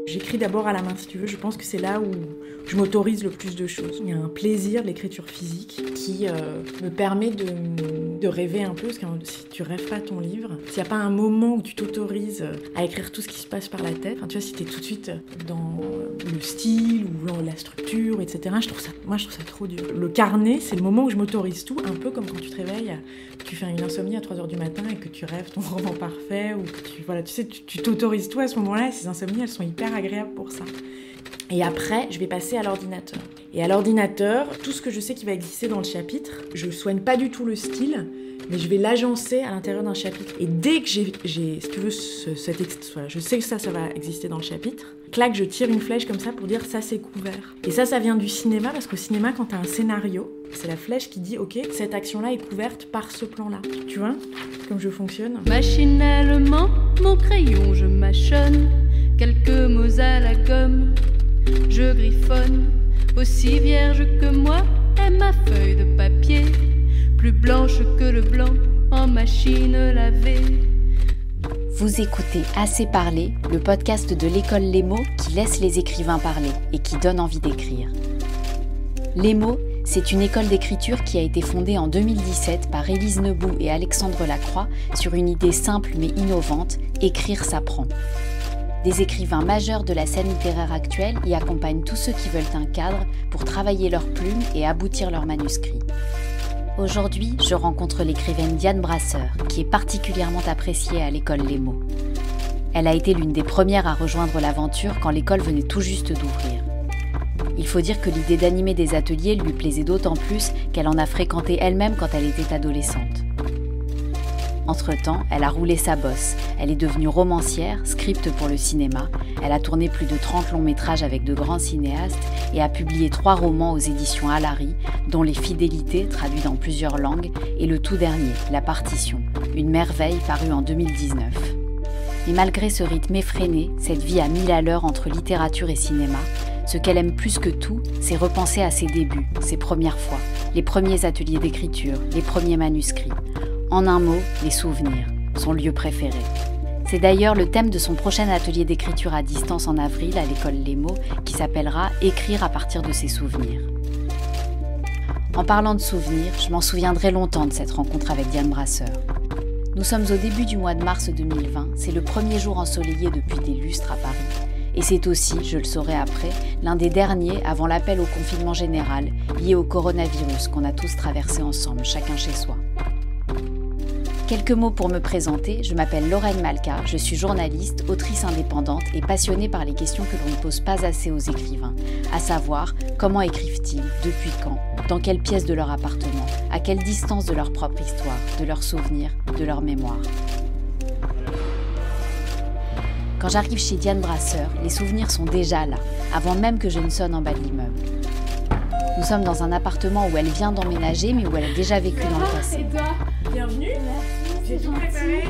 J'écris d'abord à la main, si tu veux. Je pense que c'est là où je m'autorise le plus de choses. Il y a un plaisir de l'écriture physique qui me permet de rêver un peu. Parce que si tu rêves pas ton livre, s'il n'y a pas un moment où tu t'autorises à écrire tout ce qui se passe par la tête, enfin, tu vois, si tu es tout de suite dans le style ou la structure, etc., je trouve ça trop dur. Le carnet, c'est le moment où je m'autorise tout, un peu comme quand tu te réveilles, tu fais une insomnie à 3h du matin et que tu rêves ton roman parfait, ou que tu t'autorises tout à ce moment-là, et ces insomnies, elles sont hyper agréable pour ça. Et après, je vais passer à l'ordinateur. Et à l'ordinateur, tout ce que je sais qui va exister dans le chapitre, je soigne pas du tout le style, mais je vais l'agencer à l'intérieur d'un chapitre. Et dès que j'ai si tu veux, je sais que ça va exister dans le chapitre, clac, je tire une flèche comme ça pour dire ça c'est couvert. Et ça vient du cinéma, parce qu'au cinéma, quand t'as un scénario, c'est la flèche qui dit ok, cette action-là est couverte par ce plan-là. Tu vois comme je fonctionne? Machinalement, mon crayon, je mâchonne quelques mots à la gomme. Je griffonne, aussi vierge que moi est ma feuille de papier, plus blanche que le blanc en machine lavée. Vous écoutez Assez parler, le podcast de l'école Les Mots qui laisse les écrivains parler et qui donne envie d'écrire. Les Mots, c'est une école d'écriture qui a été fondée en 2017 par Élise Nebout et Alexandre Lacroix sur une idée simple mais innovante, écrire s'apprend. Des écrivains majeurs de la scène littéraire actuelle y accompagnent tous ceux qui veulent un cadre pour travailler leurs plumes et aboutir leurs manuscrits. Aujourd'hui, je rencontre l'écrivaine Diane Brasseur, qui est particulièrement appréciée à l'école Les Mots. Elle a été l'une des premières à rejoindre l'aventure quand l'école venait tout juste d'ouvrir. Il faut dire que l'idée d'animer des ateliers lui plaisait d'autant plus qu'elle en a fréquenté elle-même quand elle était adolescente. Entre-temps, elle a roulé sa bosse. Elle est devenue romancière, script pour le cinéma. Elle a tourné plus de 30 longs métrages avec de grands cinéastes et a publié 3 romans aux éditions Alary, dont Les Fidélités, traduit dans plusieurs langues, et le tout dernier, La Partition, une merveille parue en 2019. Et malgré ce rythme effréné, cette vie à 1000 à l'heure entre littérature et cinéma, ce qu'elle aime plus que tout, c'est repenser à ses débuts, ses premières fois, les premiers ateliers d'écriture, les premiers manuscrits. En un mot, les souvenirs, son lieu préféré. C'est d'ailleurs le thème de son prochain atelier d'écriture à distance en avril à l'école Les Mots, qui s'appellera « Écrire à partir de ses souvenirs ». En parlant de souvenirs, je m'en souviendrai longtemps de cette rencontre avec Diane Brasseur. Nous sommes au début du mois de mars 2020, c'est le premier jour ensoleillé depuis des lustres à Paris. Et c'est aussi, je le saurai après, l'un des derniers avant l'appel au confinement général, lié au coronavirus qu'on a tous traversé ensemble, chacun chez soi. Quelques mots pour me présenter, je m'appelle Lorraine Malka, je suis journaliste, autrice indépendante et passionnée par les questions que l'on ne pose pas assez aux écrivains, à savoir comment écrivent-ils, depuis quand, dans quelle pièce de leur appartement, à quelle distance de leur propre histoire, de leurs souvenirs, de leur mémoire. Quand j'arrive chez Diane Brasseur, les souvenirs sont déjà là, avant même que je ne sonne en bas de l'immeuble. Nous sommes dans un appartement où elle vient d'emménager, mais où elle a déjà vécu dans le passé. Et toi ? Bienvenue. J'ai tout préparé.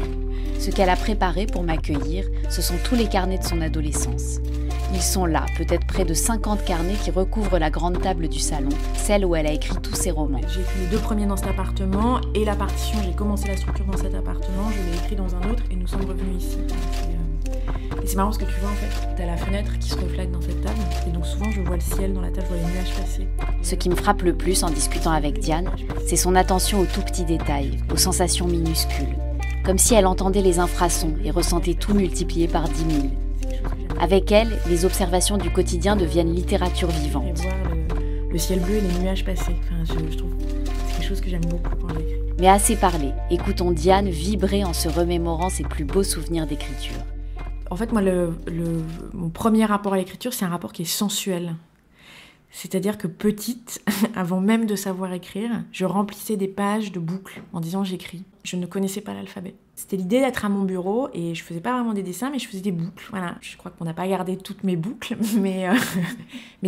Ce qu'elle a préparé pour m'accueillir, ce sont tous les carnets de son adolescence. Ils sont là, peut-être près de 50 carnets qui recouvrent la grande table du salon, celle où elle a écrit tous ses romans. J'ai écrit les 2 premiers dans cet appartement et la partition, j'ai commencé la structure dans cet appartement, je l'ai écrit dans un autre et nous sommes revenus ici. Et c'est marrant parce que tu vois en fait, t'as la fenêtre qui se reflète dans cette table et donc souvent je vois le ciel dans la table, je vois les nuages passer. Ce qui me frappe le plus en discutant avec Diane, c'est son attention aux tout petits détails, aux sensations minuscules. Comme si elle entendait les infrasons et ressentait tout multiplié par 10 000. Avec elle, les observations du quotidien deviennent littérature vivante. Et voir le ciel bleu et les nuages passer, enfin, je trouve que c'est quelque chose que j'aime beaucoup quand j'écris. Mais assez parlé, écoutons Diane vibrer en se remémorant ses plus beaux souvenirs d'écriture. En fait, moi, mon premier rapport à l'écriture, c'est un rapport qui est sensuel. C'est-à-dire que petite, avant même de savoir écrire, je remplissais des pages de boucles en disant j'écris. Je ne connaissais pas l'alphabet. C'était l'idée d'être à mon bureau et je faisais pas vraiment des dessins, mais je faisais des boucles. Voilà, je crois qu'on n'a pas gardé toutes mes boucles, mais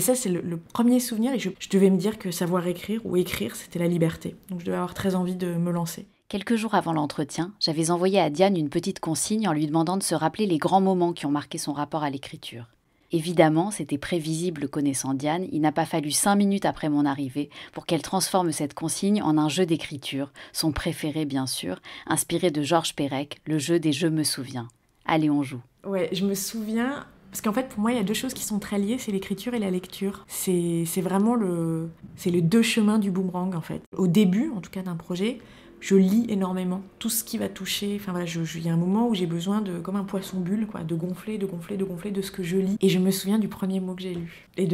ça c'est le premier souvenir et je devais me dire que savoir écrire ou écrire, c'était la liberté. Donc je devais avoir très envie de me lancer. Quelques jours avant l'entretien, j'avais envoyé à Diane une petite consigne en lui demandant de se rappeler les grands moments qui ont marqué son rapport à l'écriture. Évidemment, c'était prévisible connaissant Diane, il n'a pas fallu 5 minutes après mon arrivée pour qu'elle transforme cette consigne en un jeu d'écriture, son préféré bien sûr, inspiré de Georges Perec, le jeu des « Je me souviens ». Allez, on joue. Ouais, je me souviens Parce qu'en fait, pour moi, il y a 2 choses qui sont très liées, c'est l'écriture et la lecture. C'est vraiment les 2 chemins du boomerang, en fait. Au début, en tout cas, d'un projet, je lis énormément. Tout ce qui va toucher... Enfin voilà, il y a un moment où j'ai besoin comme un poisson bulle, quoi, de gonfler de ce que je lis. Et je me souviens du premier mot que j'ai lu. Et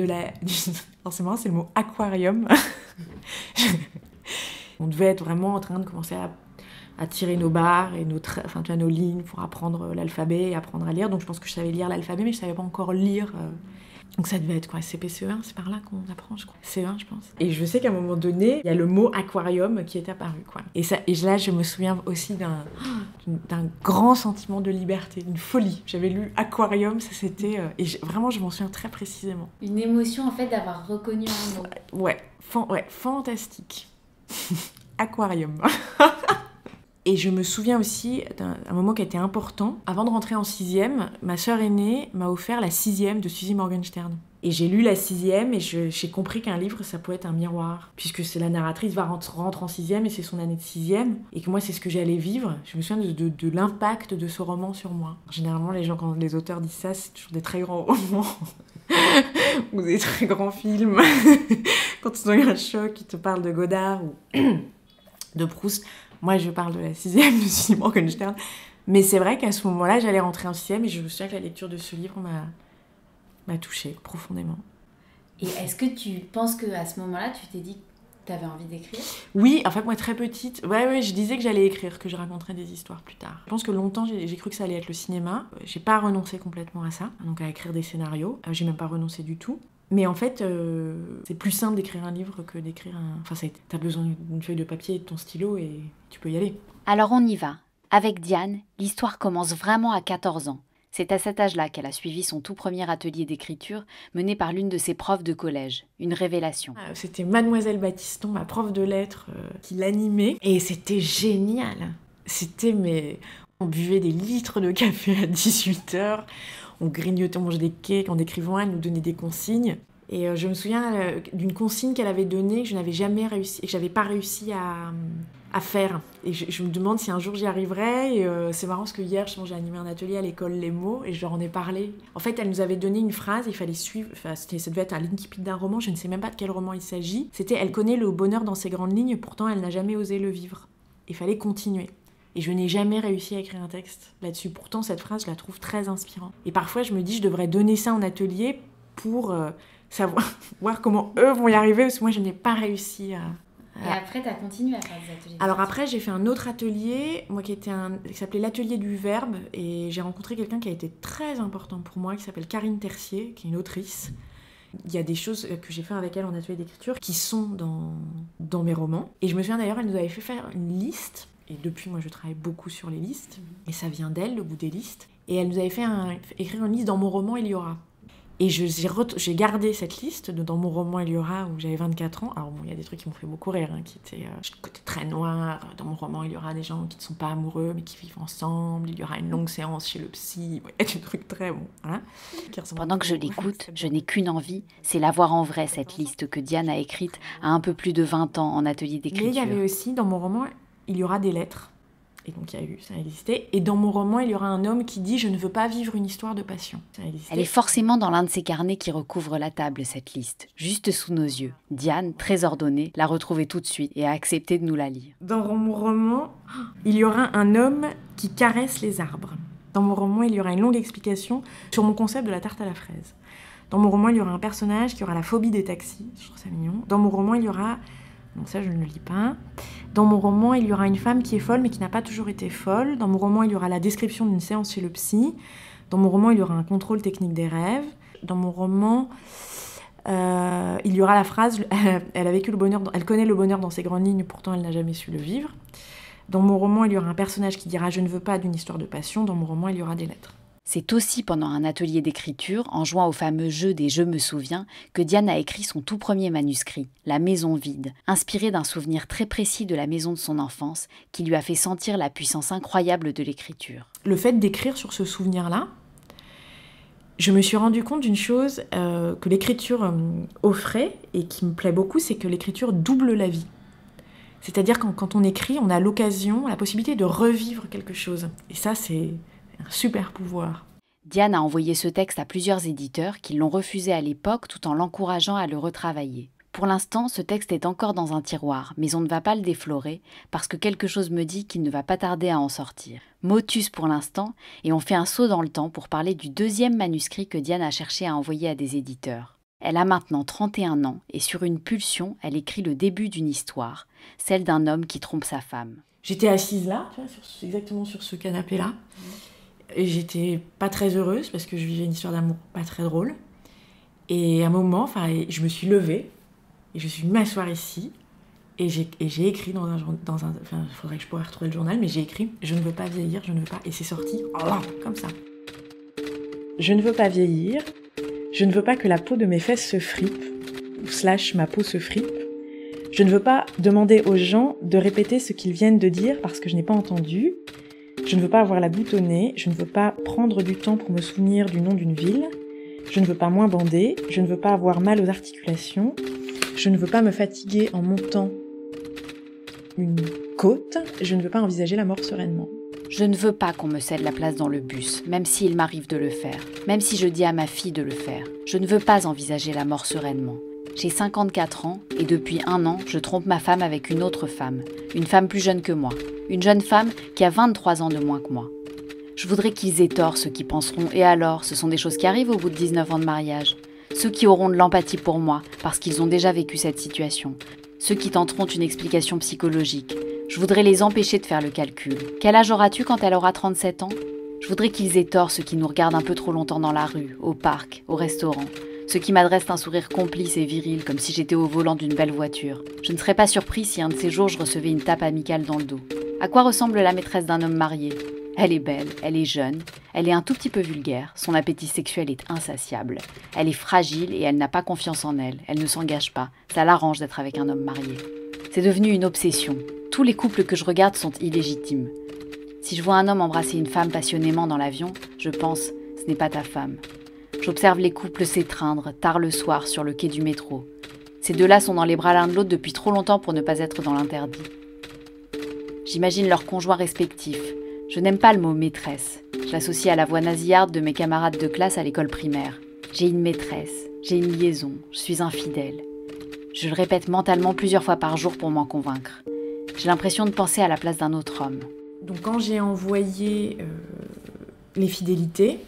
forcément, c'est le mot aquarium. On devait être vraiment en train de commencer à tirer nos barres et nos lignes pour apprendre l'alphabet et apprendre à lire. Donc je pense que je savais lire l'alphabet, mais je savais pas encore lire. Donc ça devait être quoi, CP-CE1, c'est par là qu'on apprend, je crois. CE1, je pense. Et je sais qu'à un moment donné, il y a le mot aquarium qui est apparu, quoi. Et là, je me souviens aussi d'un grand sentiment de liberté, d'une folie. J'avais lu aquarium, ça c'était... vraiment, je m'en souviens très précisément. Une émotion, en fait, d'avoir reconnu un mot. Ouais, fantastique. Aquarium. Et je me souviens aussi d'un moment qui a été important. Avant de rentrer en 6e, ma sœur aînée m'a offert la 6e de Suzy Morgenstern. Et j'ai lu la 6e et j'ai compris qu'un livre, ça pouvait être un miroir. Puisque c'est la narratrice rentre en 6e et c'est son année de 6e. Et que moi, c'est ce que j'allais vivre. Je me souviens de l'impact de ce roman sur moi. Généralement, quand les auteurs disent ça, c'est toujours des très grands romans. Ou des très grands films. Quand ils ont eu un choc, ils te parlent de Godard ou de Proust. Moi, je parle de la 6e de Suzy Morgenstern. Mais c'est vrai qu'à ce moment-là, j'allais rentrer en 6e et je me souviens que la lecture de ce livre m'a touchée profondément. Et est-ce que tu penses qu'à ce moment-là, tu t'es dit que tu avais envie d'écrire ? Oui, en fait, moi, très petite, ouais, je disais que j'allais écrire, que je raconterais des histoires plus tard. Je pense que longtemps, j'ai cru que ça allait être le cinéma. J'ai pas renoncé complètement à ça, donc à écrire des scénarios. J'ai même pas renoncé du tout. Mais en fait, c'est plus simple d'écrire un livre que d'écrire un... Enfin, t'as besoin d'une feuille de papier et de ton stylo et tu peux y aller. Alors on y va. Avec Diane, l'histoire commence vraiment à 14 ans. C'est à cet âge-là qu'elle a suivi son tout premier atelier d'écriture mené par l'une de ses profs de collège. Une révélation. C'était Mademoiselle Battiston, ma prof de lettres, qui l'animait. Et c'était génial. On buvait des litres de café à 18h. On grignotait, on mangeait des cakes. En écrivant, elle nous donnait des consignes. Et je me souviens d'une consigne qu'elle avait donnée que je n'avais jamais réussi, et que j'avais pas réussi à faire. Et je me demande si un jour j'y arriverai. Et c'est marrant parce que hier, j'ai animé un atelier à l'école Les Mots et je leur en ai parlé. En fait, elle nous avait donné une phrase, il fallait suivre. Enfin, ça devait être un l'incipit d'un roman. Je ne sais même pas de quel roman il s'agit. C'était « Elle connaît le bonheur dans ses grandes lignes, pourtant elle n'a jamais osé le vivre. » Il fallait continuer. Et je n'ai jamais réussi à écrire un texte là-dessus. Pourtant, cette phrase, je la trouve très inspirante. Et parfois, je me dis, je devrais donner ça en atelier pour voir comment eux vont y arriver, parce que moi, je n'ai pas réussi à... Et après, tu as continué à faire des ateliers? Alors après, j'ai fait un autre atelier, moi qui s'appelait l'atelier du verbe, et j'ai rencontré quelqu'un qui a été très important pour moi, qui s'appelle Karine Tercier, qui est une autrice. Il y a des choses que j'ai fait avec elle en atelier d'écriture qui sont dans mes romans. Et je me souviens d'ailleurs, elle nous avait fait faire une liste. Et depuis, moi, je travaille beaucoup sur les listes. Et ça vient d'elle, le goût des listes. Et elle nous avait fait écrire une liste dans mon roman Il y aura. Et j'ai gardé cette liste dans mon roman Il y aura, où j'avais 24 ans. Alors bon, il y a des trucs qui m'ont fait beaucoup rire, qui étaient le côté très noir. Dans mon roman, il y aura des gens qui ne sont pas amoureux, mais qui vivent ensemble. Il y aura une longue séance chez le psy. Il y a des trucs très bons. Voilà. Pendant que je l'écoute, je n'ai qu'une envie, c'est la voir en vrai, cette liste que Diane a écrite à un peu plus de 20 ans en atelier d'écriture. Mais il y avait aussi, dans mon roman, il y aura des lettres. Et donc il y a eu, ça a existé. Et dans mon roman, il y aura un homme qui dit « Je ne veux pas vivre une histoire de passion ». Ça a existé. Elle est forcément dans l'un de ces carnets qui recouvrent la table, cette liste, juste sous nos yeux. Diane, très ordonnée, l'a retrouvée tout de suite et a accepté de nous la lire. Dans mon roman, il y aura un homme qui caresse les arbres. Dans mon roman, il y aura une longue explication sur mon concept de la tarte à la fraise. Dans mon roman, il y aura un personnage qui aura la phobie des taxis. Je trouve ça mignon. Dans mon roman, il y aura... Donc ça, je ne le lis pas. Dans mon roman, il y aura une femme qui est folle, mais qui n'a pas toujours été folle. Dans mon roman, il y aura la description d'une séance chez le psy. Dans mon roman, il y aura un contrôle technique des rêves. Dans mon roman, il y aura la phrase « Elle connaît le bonheur dans ses grandes lignes, pourtant elle n'a jamais su le vivre ». Dans mon roman, il y aura un personnage qui dira « Je ne veux pas d'une histoire de passion ». Dans mon roman, il y aura des lettres. C'est aussi pendant un atelier d'écriture, en jouant au fameux jeu des « Je me souviens », que Diane a écrit son tout premier manuscrit, La maison vide, inspiré d'un souvenir très précis de la maison de son enfance, qui lui a fait sentir la puissance incroyable de l'écriture. Le fait d'écrire sur ce souvenir-là, je me suis rendu compte d'une chose que l'écriture offrait, et qui me plaît beaucoup, c'est que l'écriture double la vie. C'est-à-dire que quand on écrit, on a l'occasion, la possibilité de revivre quelque chose. Et ça, c'est... un super pouvoir. Diane a envoyé ce texte à plusieurs éditeurs qui l'ont refusé à l'époque tout en l'encourageant à le retravailler. Pour l'instant, ce texte est encore dans un tiroir, mais on ne va pas le déflorer parce que quelque chose me dit qu'il ne va pas tarder à en sortir. Motus pour l'instant, et on fait un saut dans le temps pour parler du 2e manuscrit que Diane a cherché à envoyer à des éditeurs. Elle a maintenant 31 ans et sur une pulsion, elle écrit le début d'une histoire, celle d'un homme qui trompe sa femme. J'étais assise là, tu vois, exactement sur ce canapé-là, et j'étais pas très heureuse parce que je vivais une histoire d'amour pas très drôle. Et à un moment, je me suis levée, et je suis venue m'asseoir ici, et j'ai écrit dans un il faudrait que je pourrais retrouver le journal, mais j'ai écrit « Je ne veux pas vieillir, je ne veux pas... » Et c'est sorti comme ça. Je ne veux pas vieillir, je ne veux pas que la peau de mes fesses se fripe, / ma peau se fripe. Je ne veux pas demander aux gens de répéter ce qu'ils viennent de dire parce que je n'ai pas entendu. Je ne veux pas avoir la boutonnée, je ne veux pas prendre du temps pour me souvenir du nom d'une ville. Je ne veux pas moins bander, je ne veux pas avoir mal aux articulations. Je ne veux pas me fatiguer en montant une côte, je ne veux pas envisager la mort sereinement. Je ne veux pas qu'on me cède la place dans le bus, même s'il m'arrive de le faire, même si je dis à ma fille de le faire. Je ne veux pas envisager la mort sereinement. J'ai 54 ans et depuis 1 an, je trompe ma femme avec une autre femme, une femme plus jeune que moi, une jeune femme qui a 23 ans de moins que moi. Je voudrais qu'ils aient tort, ceux qui penseront, et alors, ce sont des choses qui arrivent au bout de 19 ans de mariage. Ceux qui auront de l'empathie pour moi, parce qu'ils ont déjà vécu cette situation. Ceux qui tenteront une explication psychologique. Je voudrais les empêcher de faire le calcul. Quel âge auras-tu quand elle aura 37 ans ? Je voudrais qu'ils aient tort, ceux qui nous regardent un peu trop longtemps dans la rue, au parc, au restaurant. Ceux qui m'adressent un sourire complice et viril, comme si j'étais au volant d'une belle voiture. Je ne serais pas surpris si un de ces jours je recevais une tape amicale dans le dos. À quoi ressemble la maîtresse d'un homme marié ? Elle est belle, elle est jeune, elle est un tout petit peu vulgaire, son appétit sexuel est insatiable. Elle est fragile et elle n'a pas confiance en elle, elle ne s'engage pas, ça l'arrange d'être avec un homme marié. C'est devenu une obsession. Tous les couples que je regarde sont illégitimes. Si je vois un homme embrasser une femme passionnément dans l'avion, je pense « ce n'est pas ta femme ». J'observe les couples s'étreindre tard le soir sur le quai du métro. Ces deux-là sont dans les bras l'un de l'autre depuis trop longtemps pour ne pas être dans l'interdit. J'imagine leurs conjoints respectifs. Je n'aime pas le mot « maîtresse ». Je l'associe à la voix nasillarde de mes camarades de classe à l'école primaire. J'ai une maîtresse, j'ai une liaison, je suis infidèle. Je le répète mentalement plusieurs fois par jour pour m'en convaincre. J'ai l'impression de penser à la place d'un autre homme. Donc quand j'ai envoyé les fidélités,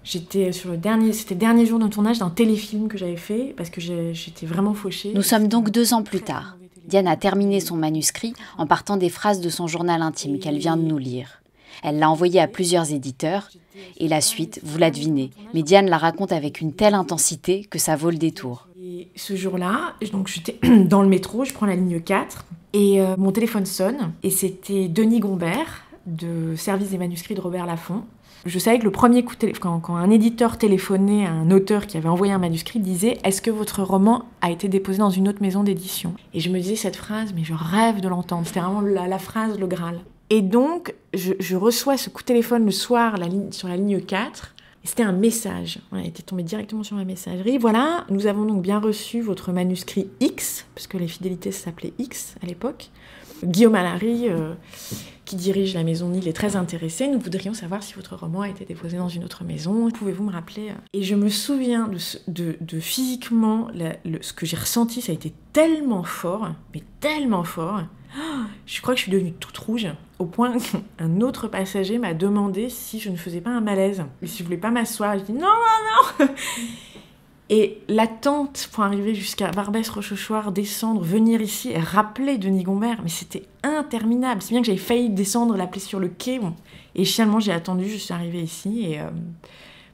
c'était le dernier jour de tournage d'un téléfilm que j'avais fait parce que j'étais vraiment fauchée. Nous sommes donc 2 ans plus tard. Diane a terminé son manuscrit en partant des phrases de son journal intime qu'elle vient de nous lire. Elle l'a envoyé à plusieurs éditeurs, et la suite, vous la devinez, mais Diane la raconte avec une telle intensité que ça vaut le détour. Et ce jour-là, donc j'étais dans le métro, je prends la ligne 4, et mon téléphone sonne, et c'était Denis Gombert, de Service des manuscrits de Robert Laffont. Je savais que le premier coup de téléphone, quand un éditeur téléphonait à un auteur qui avait envoyé un manuscrit, disait « Est-ce que votre roman a été déposé dans une autre maison d'édition ?» Et je me disais cette phrase, mais je rêve de l'entendre, c'était vraiment la phrase, le Graal. Et donc, je reçois ce coup de téléphone le soir sur la ligne 4, et c'était un message. On était tombé directement sur ma messagerie. Voilà, nous avons donc bien reçu votre manuscrit X, parce que les fidélités s'appelaient X à l'époque. Guillaume Allary, qui dirige la Maison Nil, est très intéressé. Nous voudrions savoir si votre roman a été déposé dans une autre maison. Pouvez-vous me rappeler ? Et je me souviens de physiquement, ce que j'ai ressenti, ça a été tellement fort, mais tellement fort. Je crois que je suis devenue toute rouge, au point qu'un autre passager m'a demandé si je ne faisais pas un malaise. Et si je voulais pas m'asseoir, je dis non, non, non. Et l'attente pour arriver jusqu'à Barbès-Rochechouart, descendre, venir ici et rappeler Denis Gombert, mais c'était interminable. C'est bien que j'avais failli descendre, l'appeler sur le quai. Bon. Et finalement, j'ai attendu, je suis arrivée ici et,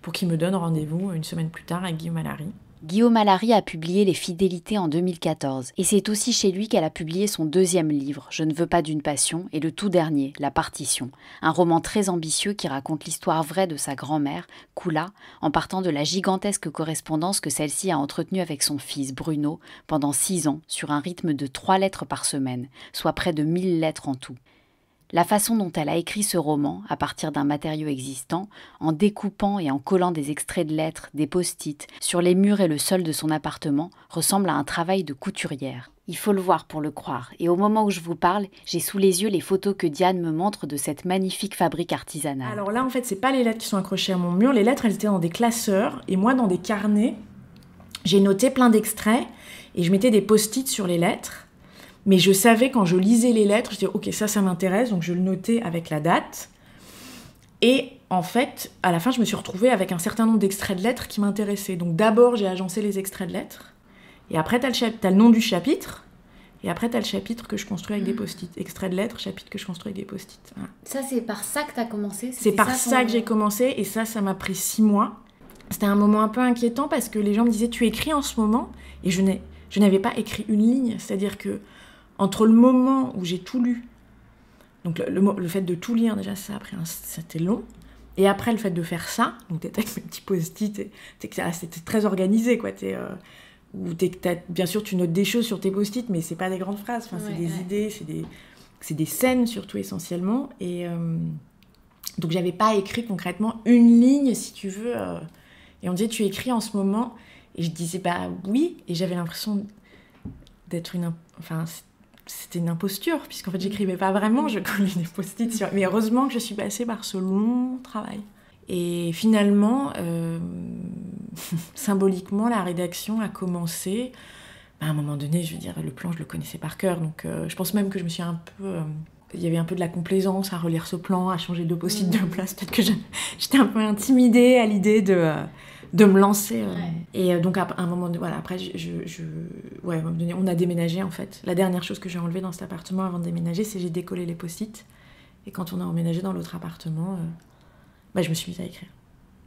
pour qu'il me donne rendez-vous 1 semaine plus tard avec Guillaume Allary. Guillaume Allary a publié Les Fidélités en 2014 et c'est aussi chez lui qu'elle a publié son 2e livre, Je ne veux pas d'une passion, et le tout dernier, La Partition, un roman très ambitieux qui raconte l'histoire vraie de sa grand-mère, Kula, en partant de la gigantesque correspondance que celle-ci a entretenue avec son fils Bruno pendant 6 ans sur un rythme de 3 lettres par semaine, soit près de 1000 lettres en tout. La façon dont elle a écrit ce roman, à partir d'un matériau existant, en découpant et en collant des extraits de lettres, des post-it, sur les murs et le sol de son appartement, ressemble à un travail de couturière. Il faut le voir pour le croire, et au moment où je vous parle, j'ai sous les yeux les photos que Diane me montre de cette magnifique fabrique artisanale. Alors là, en fait, c'est pas les lettres qui sont accrochées à mon mur, les lettres, elles étaient dans des classeurs, et moi, dans des carnets, j'ai noté plein d'extraits, et je mettais des post-it sur les lettres, mais je savais quand je lisais les lettres, je disais, ok, ça m'intéresse, donc je le notais avec la date, et en fait, à la fin, je me suis retrouvée avec un certain nombre d'extraits de lettres qui m'intéressaient. Donc d'abord, j'ai agencé les extraits de lettres, et après, t'as le nom du chapitre, et après, t'as le chapitre que je construis avec des post-it. Extrait de lettres, chapitre que je construis avec des post-it. Voilà. Ça, c'est par ça que t'as commencé ? C'est par ça que j'ai commencé, et ça m'a pris 6 mois. C'était un moment un peu inquiétant, parce que les gens me disaient, tu écris en ce moment ? Et je n'avais pas écrit une ligne. C'est-à-dire que, entre le moment où j'ai tout lu, donc le fait de tout lire, déjà, c'était long. Et après, le fait de faire ça, donc t'es avec mes petits post-it, c'était très organisé, quoi. Bien sûr, tu notes des choses sur tes post-it, mais c'est pas des grandes phrases. Enfin, c'est des idées, c'est des scènes, surtout, essentiellement. Et donc, j'avais pas écrit concrètement une ligne, si tu veux. Et on disait, tu écris en ce moment ? Et je disais, bah oui. Et j'avais l'impression d'être c'était une imposture, puisqu'en fait, j'écrivais pas vraiment, je collais des post-it sur... Mais heureusement que je suis passée par ce long travail. Et finalement, symboliquement, la rédaction a commencé. À un moment donné, je veux dire, le plan, je le connaissais par cœur. Donc, je pense même que je me suis un peu... il y avait un peu de la complaisance à relire ce plan, à changer de post-it de place. Peut-être que j'étais un peu intimidée à l'idée de me lancer. Et donc, à un moment donné, voilà, après, à un moment donné, on a déménagé, en fait. La dernière chose que j'ai enlevée dans cet appartement avant de déménager, c'est que j'ai décollé les post-it. Et quand on a emménagé dans l'autre appartement... je me suis mise à écrire.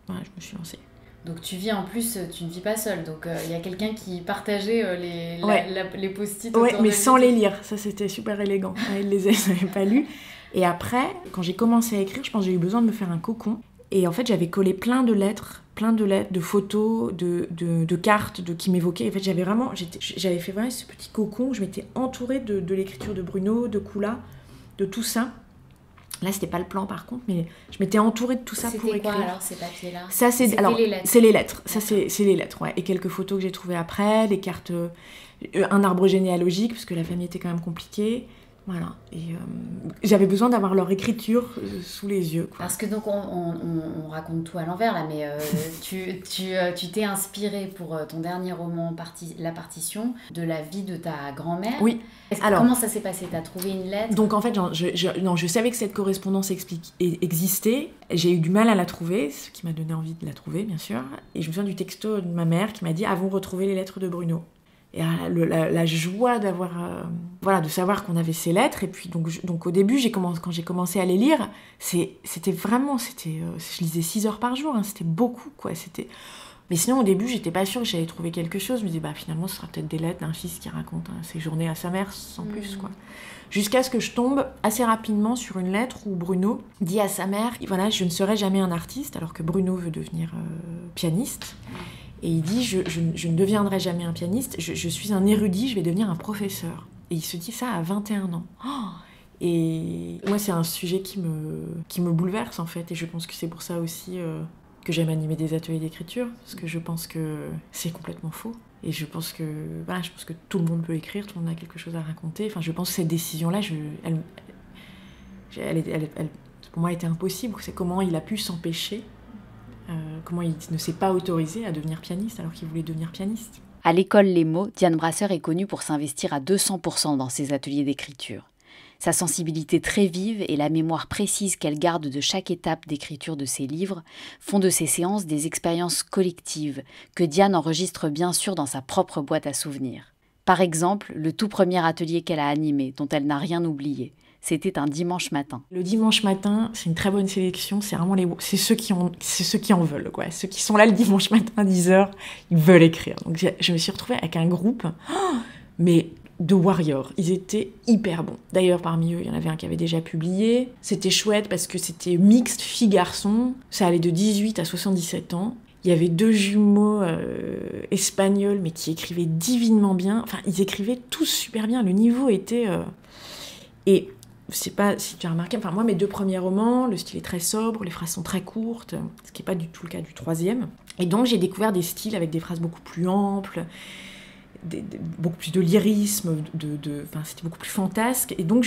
Voilà, je me suis lancée. Donc tu vis en plus, tu ne vis pas seule. Donc il y a quelqu'un qui partageait les post-it. Oui, mais sans les lire. Ça, c'était super élégant. Il les avait pas lus. Et après, quand j'ai commencé à écrire, je pense que j'ai eu besoin de me faire un cocon. Et en fait, j'avais collé plein de lettres, de photos, de cartes qui m'évoquaient. En fait, j'avais fait vraiment ce petit cocon où je m'étais entourée de l'écriture de Bruno, de Kula, de tout ça. Là, c'était pas le plan par contre, mais je m'étais entourée de tout ça pour écrire. C'était quoi alors, ces papiers-là ? C'est les lettres. C'est les lettres. Ça, c'est les lettres, ouais. Et quelques photos que j'ai trouvées après, les cartes, un arbre généalogique, parce que la famille était quand même compliquée. Voilà. Et j'avais besoin d'avoir leur écriture sous les yeux, quoi. Parce que donc, on raconte tout à l'envers, là, mais tu t'es inspirée pour ton dernier roman, La Partition, de la vie de ta grand-mère. Oui. Comment ça s'est passé ? T'as trouvé une lettre ? Donc, en fait, je savais que cette correspondance existait. J'ai eu du mal à la trouver, ce qui m'a donné envie de la trouver, bien sûr. Et je me souviens du texto de ma mère qui m'a dit « Avons retrouvé les lettres de Bruno ». Et la joie d'avoir de savoir qu'on avait ces lettres. Et puis donc au début, quand j'ai commencé à les lire, c'était vraiment je lisais 6 heures par jour, hein, c'était beaucoup, quoi. Mais sinon au début, j'étais pas sûre que j'allais trouver quelque chose. Je me disais finalement ce sera peut-être des lettres d'un fils qui raconte ses journées à sa mère sans plus, quoi. Jusqu'à ce que je tombe assez rapidement sur une lettre où Bruno dit à sa mère voilà, je ne serai jamais un artiste, alors que Bruno veut devenir pianiste. Et il dit, je ne deviendrai jamais un pianiste, je suis un érudit, je vais devenir un professeur. Et il se dit ça à 21 ans. Et moi, c'est un sujet qui me bouleverse, en fait. Et je pense que c'est pour ça aussi que j'aime animer des ateliers d'écriture, parce que je pense que c'est complètement faux. Et je pense que tout le monde peut écrire, tout le monde a quelque chose à raconter. Enfin, je pense que cette décision-là, elle, pour moi, était impossible. C'est comment il a pu s'empêcher. Comment il ne s'est pas autorisé à devenir pianiste alors qu'il voulait devenir pianiste. À l'école Les Mots, Diane Brasseur est connue pour s'investir à 200% dans ses ateliers d'écriture. Sa sensibilité très vive et la mémoire précise qu'elle garde de chaque étape d'écriture de ses livres font de ces séances des expériences collectives que Diane enregistre bien sûr dans sa propre boîte à souvenirs. Par exemple, le tout premier atelier qu'elle a animé, dont elle n'a rien oublié. C'était un dimanche matin. Le dimanche matin, c'est une très bonne sélection. C'est vraiment c'est ceux qui en veulent, quoi. Ceux qui sont là le dimanche matin à 10h, ils veulent écrire. Donc je me suis retrouvée avec un groupe, mais de warriors. Ils étaient hyper bons. D'ailleurs, parmi eux, il y en avait un qui avait déjà publié. C'était chouette parce que c'était mixte filles-garçons. Ça allait de 18 à 77 ans. Il y avait 2 jumeaux espagnols, mais qui écrivaient divinement bien. Enfin, ils écrivaient tous super bien. Le niveau était... Et sais pas si tu as remarqué, enfin moi mes 2 premiers romans, le style est très sobre, les phrases sont très courtes, ce qui n'est pas du tout le cas du 3e. Et donc j'ai découvert des styles avec des phrases beaucoup plus amples, beaucoup plus de lyrisme, c'était beaucoup plus fantasque. Et donc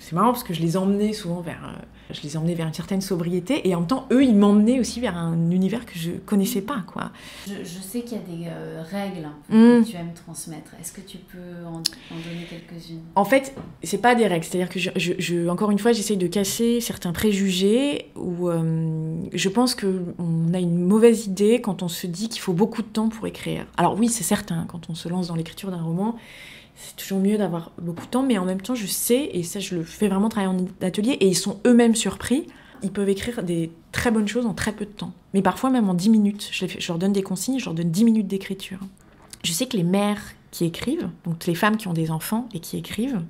c'est marrant parce que je les emmenais souvent vers une certaine sobriété, et en même temps, eux, ils m'emmenaient aussi vers un univers que je connaissais pas, quoi. Je sais qu'il y a des règles que tu aimes transmettre. Est-ce que tu peux en donner quelques-unes ? En fait, c'est pas des règles. C'est-à-dire que encore une fois, j'essaye de casser certains préjugés où je pense qu'on a une mauvaise idée quand on se dit qu'il faut beaucoup de temps pour écrire. Alors oui, c'est certain, quand on se lance dans l'écriture d'un roman, c'est toujours mieux d'avoir beaucoup de temps, mais en même temps, je sais, et ça, je le fais vraiment travailler en atelier, et ils sont eux-mêmes surpris, ils peuvent écrire des très bonnes choses en très peu de temps. Mais parfois, même en 10 minutes. Je leur donne des consignes, je leur donne 10 minutes d'écriture. Je sais que les mères qui écrivent, donc les femmes qui ont des enfants et qui écrivent,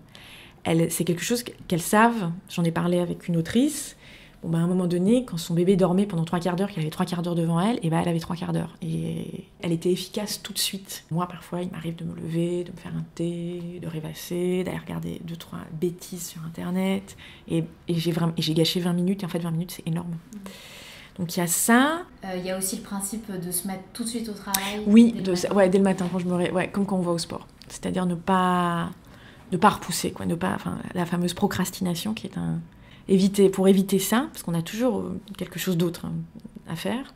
c'est quelque chose qu'elles savent. J'en ai parlé avec une autrice. À un moment donné, quand son bébé dormait pendant 3/4 d'heure, qu'elle avait 3/4 d'heure devant elle, elle avait 3/4 d'heure. Et elle était efficace tout de suite. Moi, parfois, il m'arrive de me lever, de me faire un thé, de rêvasser, d'aller regarder 2-3 bêtises sur Internet. Et j'ai gâché 20 minutes, et en fait, 20 minutes, c'est énorme. Donc, il y a ça. Il y a aussi le principe de se mettre tout de suite au travail. Oui, dès le matin, quand je me réveille, comme quand on va au sport. C'est-à-dire ne pas repousser, quoi. La fameuse procrastination qui est pour éviter ça, parce qu'on a toujours quelque chose d'autre à faire,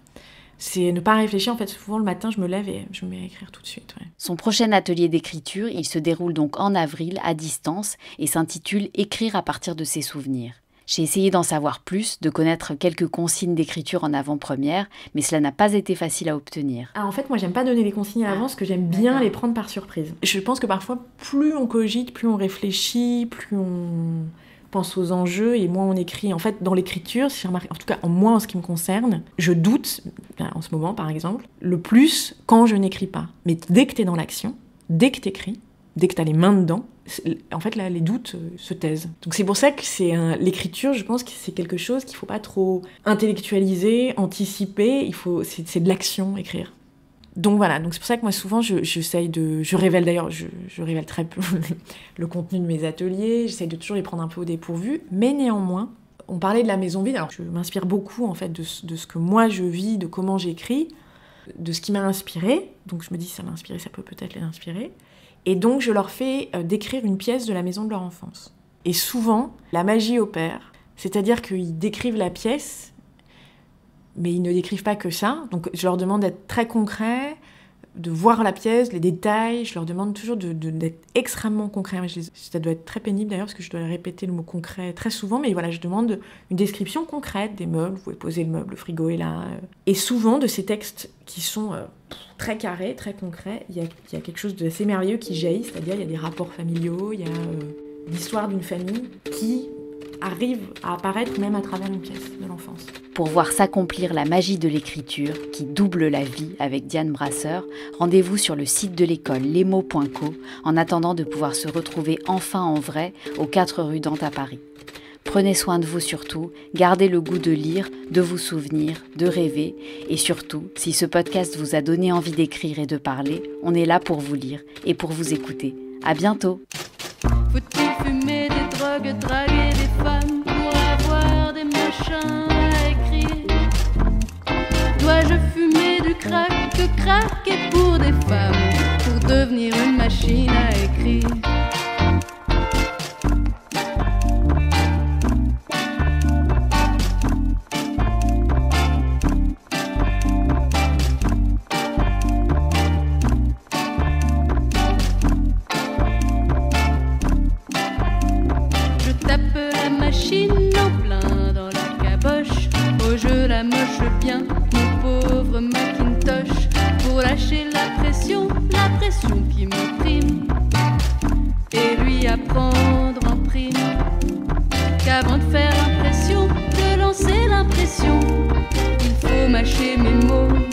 c'est ne pas réfléchir. En fait, souvent le matin, je me lève et je me mets à écrire tout de suite. Ouais. Son prochain atelier d'écriture, il se déroule donc en avril, à distance, et s'intitule « Écrire à partir de ses souvenirs ». J'ai essayé d'en savoir plus, de connaître quelques consignes d'écriture en avant-première, mais cela n'a pas été facile à obtenir. En fait, moi, j'aime pas donner les consignes à l'avance, parce que j'aime bien les prendre par surprise. Je pense que parfois, plus on cogite, plus on réfléchit, plus on pense aux enjeux et moins on écrit. En fait, dans l'écriture, si j'ai remarqué, en tout cas, moi, en ce qui me concerne, je doute, en ce moment, par exemple, le plus quand je n'écris pas. Mais dès que t'es dans l'action, dès que t'écris, dès que t'as les mains dedans, en fait, là, les doutes se taisent. Donc c'est pour ça que l'écriture, je pense que c'est quelque chose qu'il faut pas trop intellectualiser, anticiper. C'est de l'action, écrire. Donc voilà, c'est pour ça que moi souvent je révèle d'ailleurs, je révèle très peu le contenu de mes ateliers, j'essaye de toujours les prendre un peu au dépourvu, mais néanmoins, on parlait de la maison vide, alors je m'inspire beaucoup en fait de ce que moi je vis, de comment j'écris, de ce qui m'a inspiré, donc je me dis ça m'a inspiré, ça peut peut-être les inspirer, et donc je leur fais décrire une pièce de la maison de leur enfance. Et souvent, la magie opère, c'est-à-dire qu'ils décrivent la pièce, mais ils ne décrivent pas que ça. Donc je leur demande d'être très concrets, de voir la pièce, les détails. Je leur demande toujours d'être extrêmement concrets. Ça doit être très pénible d'ailleurs, parce que je dois répéter le mot concret très souvent. Mais voilà, je demande une description concrète des meubles. Vous pouvez poser le meuble, le frigo est là. Et souvent, de ces textes qui sont très carrés, très concrets, il y a quelque chose d'assez merveilleux qui jaillit. C'est-à-dire, il y a des rapports familiaux, il y a l'histoire d'une famille qui arrive à apparaître même à travers une pièce de l'enfance. Pour voir s'accomplir la magie de l'écriture qui double la vie avec Diane Brasseur, rendez-vous sur le site de l'école lesmots.co en attendant de pouvoir se retrouver enfin en vrai aux 4 rue Dante à Paris. Prenez soin de vous surtout, gardez le goût de lire, de vous souvenir, de rêver et surtout, si ce podcast vous a donné envie d'écrire et de parler, on est là pour vous lire et pour vous écouter. À bientôt. Faut-il fumer des drogues, draguer des femmes pour avoir des machins à écrire? Dois-je fumer du crack, que craquer pour des femmes, pour devenir une machine à écrire? En plein dans la caboche, oh je la moche bien, mon pauvre Macintosh, pour lâcher la pression qui m'opprime, et lui apprendre en prime qu'avant de faire l'impression, de lancer l'impression, il faut mâcher mes mots.